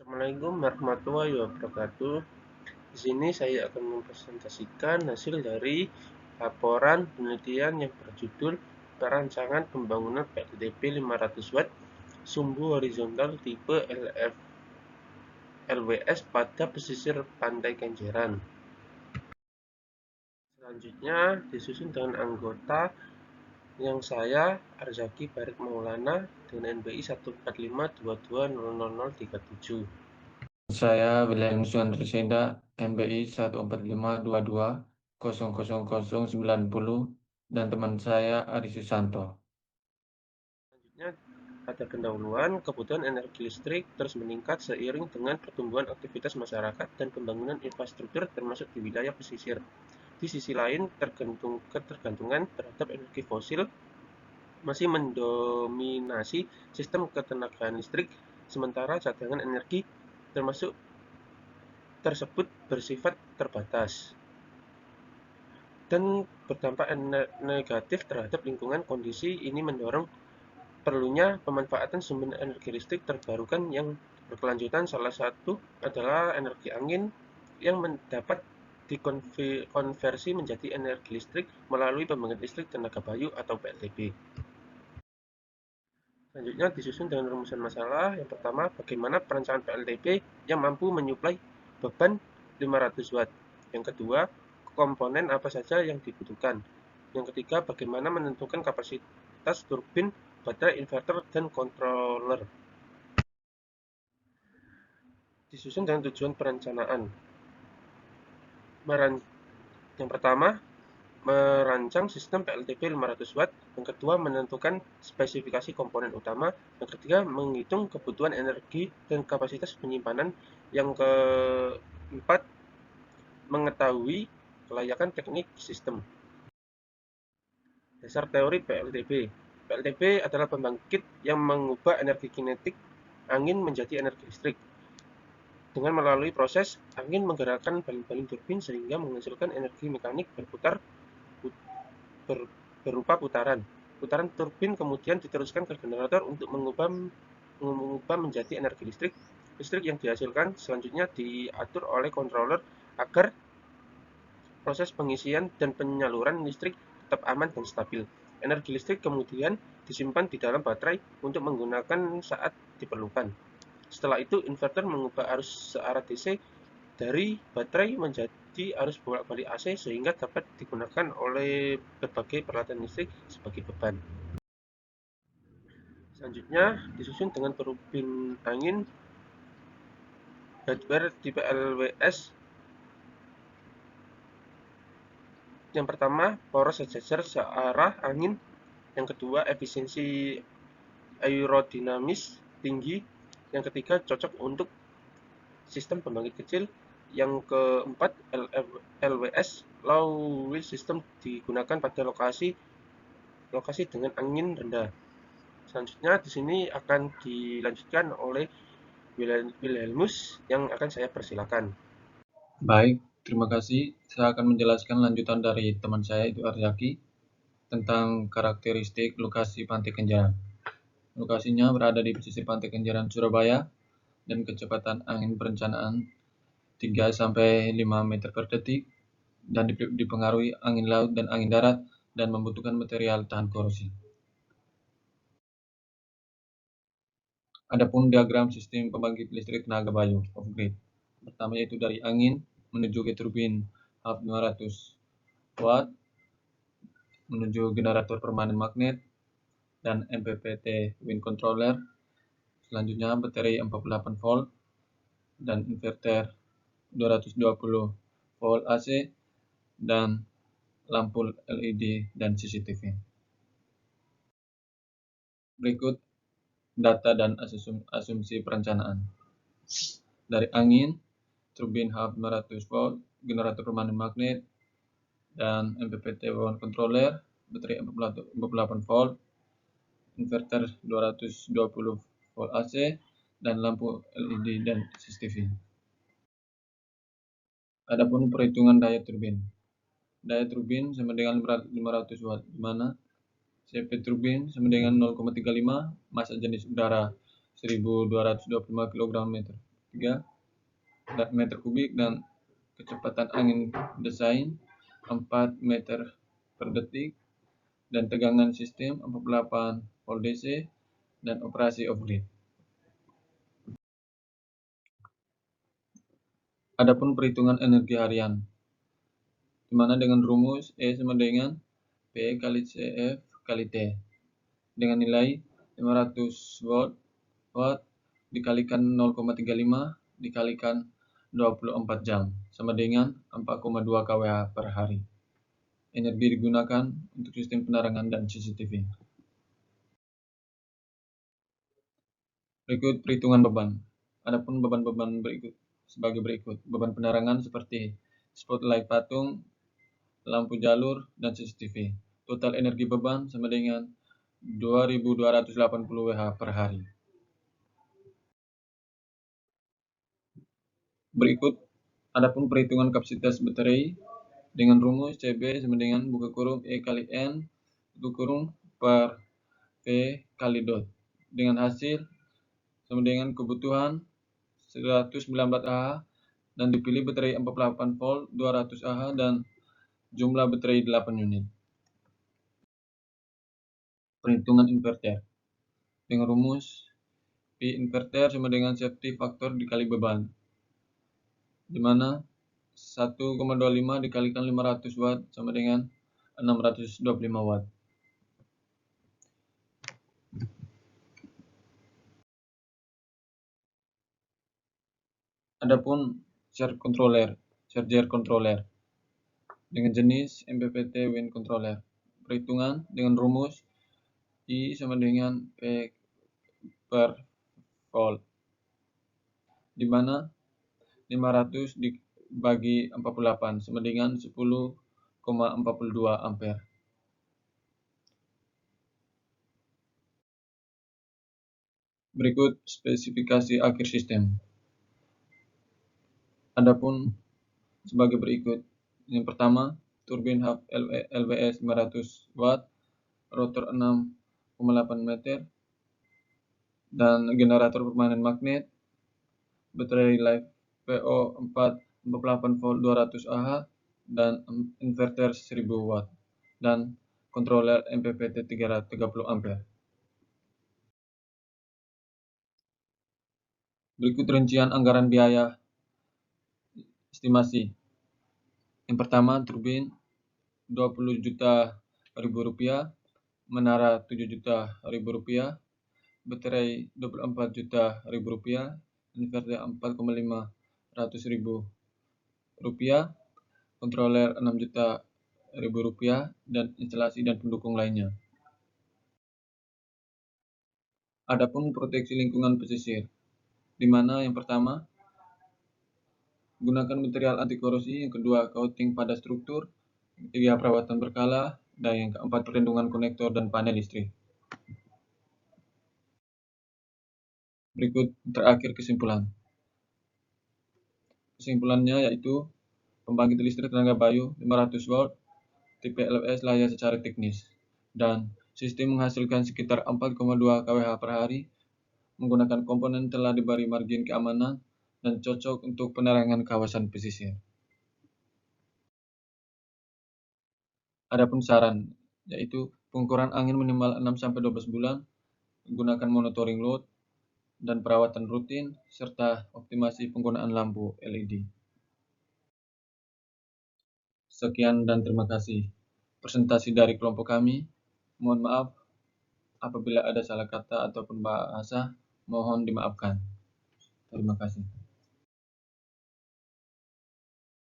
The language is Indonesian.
Assalamualaikum warahmatullahi wabarakatuh. Di sini saya akan mempresentasikan hasil dari laporan penelitian yang berjudul Perancangan Pembangunan PLTP 500 Watt Sumbu Horizontal Tipe LWS pada pesisir Pantai Kenjeran. Selanjutnya disusun dengan anggota yang saya Arzaki Barik Maulana dengan NBI 145220037. Saya William Suandrisenda, NBI 14522000090 dan teman saya Ari Susanto. Selanjutnya ada pendahuluan, kebutuhan energi listrik terus meningkat seiring dengan pertumbuhan aktivitas masyarakat dan pembangunan infrastruktur termasuk di wilayah pesisir. Di sisi lain, ketergantungan terhadap energi fosil masih mendominasi sistem ketenagaan listrik, sementara cadangan energi termasuk tersebut bersifat terbatas dan berdampak negatif terhadap lingkungan. Kondisi ini mendorong perlunya pemanfaatan sumber energi listrik terbarukan yang berkelanjutan. Salah satu adalah energi angin yang dapat dikonversi menjadi energi listrik melalui pembangkit listrik tenaga bayu atau PLTB. Selanjutnya disusun dengan rumusan masalah. Yang pertama, bagaimana perancangan PLTB yang mampu menyuplai beban 500 Watt. Yang kedua, komponen apa saja yang dibutuhkan. Yang ketiga, bagaimana menentukan kapasitas turbin, baterai, inverter, dan controller. Disusun dengan tujuan perencanaan. Yang pertama, merancang sistem PLTB 500 Watt. Yang kedua, menentukan spesifikasi komponen utama. Yang ketiga, menghitung kebutuhan energi dan kapasitas penyimpanan. Yang keempat, mengetahui kelayakan teknik sistem. Dasar teori PLTB. PLTB adalah pembangkit yang mengubah energi kinetik angin menjadi energi listrik. Dengan melalui proses, angin menggerakkan baling-baling turbin sehingga menghasilkan energi mekanik berputar berupa putaran. Putaran turbin kemudian diteruskan ke generator untuk mengubah menjadi energi listrik. Listrik yang dihasilkan selanjutnya diatur oleh controller agar proses pengisian dan penyaluran listrik tetap aman dan stabil. Energi listrik kemudian disimpan di dalam baterai untuk menggunakan saat diperlukan. Setelah itu, inverter mengubah arus searah DC dari baterai menjadi arus bolak-balik AC sehingga dapat digunakan oleh berbagai peralatan listrik sebagai beban. Selanjutnya disusun dengan turbin angin hardware tipe LWS. Yang pertama, poros sejajar searah angin. Yang kedua, efisiensi aerodinamis tinggi. Yang ketiga, cocok untuk sistem pembangkit kecil. Yang keempat, LWS low wheel system digunakan pada lokasi dengan angin rendah. Selanjutnya di sini akan dilanjutkan oleh Wilhelmus yang akan saya persilakan. Baik, terima kasih. Saya akan menjelaskan lanjutan dari teman saya itu Arzaki tentang karakteristik lokasi Pantai Kenjeran. Lokasinya berada di pesisir Pantai Kenjeran, Surabaya, dan kecepatan angin perencanaan 3-5 meter per detik dan dipengaruhi angin laut dan angin darat dan membutuhkan material tahan korosi. Adapun diagram sistem pembangkit listrik tenaga bayu off-grid. Pertama yaitu dari angin menuju ke turbin hub 200 watt menuju generator permanen magnet dan MPPT wind controller. Selanjutnya baterai 48 volt dan inverter 220 volt AC dan lampu LED dan CCTV. Berikut data dan asumsi perencanaan. Dari angin, turbin hub 200 volt, generator permanen magnet, dan MPPT wind controller, baterai 48 volt, inverter 220 volt AC, dan lampu LED dan CCTV. Adapun perhitungan daya turbin. Daya turbin sama dengan 500 watt, di mana CP turbin sama dengan 0,35, massa jenis udara 1225 kg meter meter kubik dan kecepatan angin desain 4 meter per detik dan tegangan sistem 48 volt DC dan operasi off-grid. Adapun perhitungan energi harian, di mana dengan rumus E sama dengan P kali CF kali T dengan nilai 500 watt dikalikan 0,35 dikalikan 24 jam sama dengan 4,2 kWh per hari. Energi digunakan untuk sistem penerangan dan CCTV. Berikut perhitungan beban. Adapun beban-beban sebagai berikut. Beban penerangan seperti spotlight patung, lampu jalur, dan CCTV. Total energi beban sama dengan 2.280 Wh per hari. Berikut adapun perhitungan kapasitas baterai dengan rumus CB sama dengan buka kurung E kali N tutup kurung per V kali dot dengan hasil sama dengan kebutuhan 119 Ah dan dipilih baterai 48 volt 200 Ah dan jumlah baterai 8 unit. Perhitungan inverter dengan rumus P inverter sama dengan safety factor dikali beban, di mana 1,25 dikalikan 500 watt sama dengan 625 watt. Adapun charger controller dengan jenis MPPT Wind Controller. Perhitungan dengan rumus I sama dengan P per volt, di mana 500 dibagi 48 sama dengan 10,42 ampere. Berikut spesifikasi akhir sistem. Adapun sebagai berikut. Yang pertama, turbin hub LWS 500 watt, rotor 6,8 meter, dan generator permanen magnet, baterai live PO 48 volt 200 Ah, dan inverter 1000 watt, dan controller MPPT 330 ampere. Berikut rincian anggaran biaya estimasi. Yang pertama, turbin 20 juta rupiah, menara 7 juta rupiah, baterai 24 juta rupiah, inverter 4,5 rupiah, controller 6 juta rupiah, dan instalasi dan pendukung lainnya. Adapun proteksi lingkungan pesisir, di mana yang pertama gunakan material anti korosi, yang kedua coating pada struktur, yang ketiga perawatan berkala, dan yang keempat perlindungan konektor dan panel listrik. Berikut terakhir kesimpulan. Kesimpulannya yaitu pembangkit listrik tenaga bayu 500 volt tipe LWS layak secara teknis dan sistem menghasilkan sekitar 4,2 kWh per hari menggunakan komponen telah diberi margin keamanan dan cocok untuk penerangan kawasan pesisir. Adapun saran yaitu pengukuran angin minimal 6-12 bulan, menggunakan monitoring load dan perawatan rutin serta optimasi penggunaan lampu LED. Sekian dan terima kasih presentasi dari kelompok kami. Mohon maaf apabila ada salah kata ataupun bahasa, mohon dimaafkan. Terima kasih.